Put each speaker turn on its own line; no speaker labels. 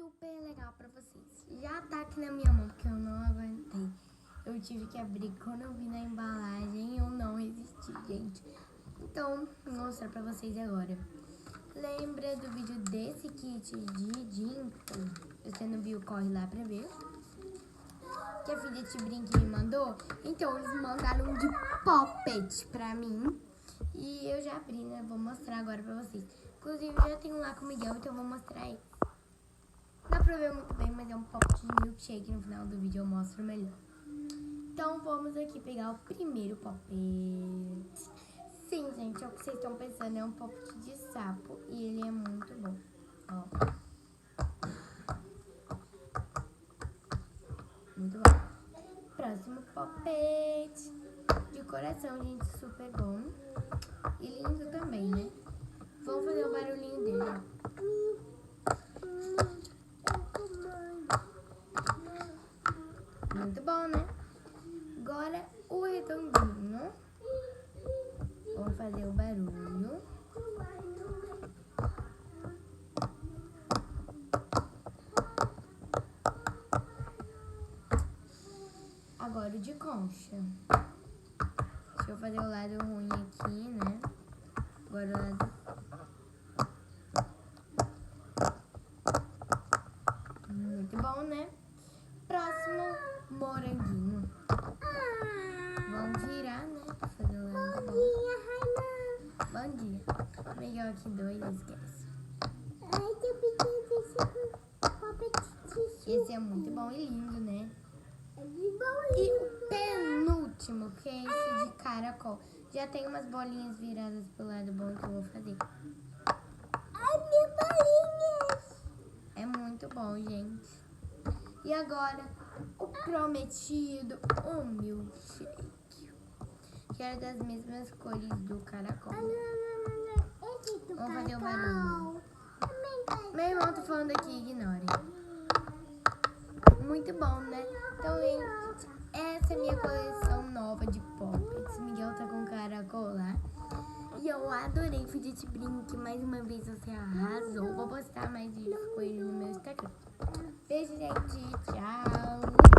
super legal pra vocês. Já tá aqui na minha mão, porque eu não aguentei. Eu tive que abrir quando eu vi na embalagem, eu não resisti, gente. Então, vou mostrar pra vocês agora. Lembra do vídeo desse kit de Dimple? Você não viu, corre lá pra ver. Que a Fidget Brink me mandou. Então, eles mandaram um de Poppet pra mim. E eu já abri, né? Vou mostrar agora pra vocês. Inclusive, já tenho lá com o Miguel, então eu vou mostrar aí. Dá pra ver muito bem, mas é um Poppet de milkshake. No final do vídeo eu mostro melhor. Então, vamos aqui pegar o primeiro Poppet. Sim, gente, é o que vocês estão pensando. É um Poppet de sapo. E ele é muito bom. Ó. Muito bom. Próximo Poppet. De coração, gente, super bom. E lindo também, né? Vamos fazer o barulhinho dele, ó. Muito bom, né? Agora o redondinho. Vamos fazer o barulho. Agora o de concha. Deixa eu fazer o lado ruim aqui, né? Agora o lado... Muito bom, né? Próximo, moranguinho. Vamos virar, né? Pra fazer o lado bom. Bom dia. Miguel aqui doido, esquece. Esse é muito bom e lindo, né? E o penúltimo, que é esse de caracol. Já tem umas bolinhas viradas pro lado bom que eu vou fazer.
Ai, minhas bolinhas!
É muito bom, gente. E agora, o prometido, o milkshake. Que era das mesmas cores do caracol. Vamos fazer o barulho. Meu irmão tá falando aqui, ignore. Muito bom, né? Então, gente, essa é a minha coleção nova de Poppets. Miguel tá com caracol lá. E eu adorei Fidget Brink. Mais uma vez você arrasou. Vou postar mais vídeos com ele no meu Instagram. Beijo, gente. Tchau.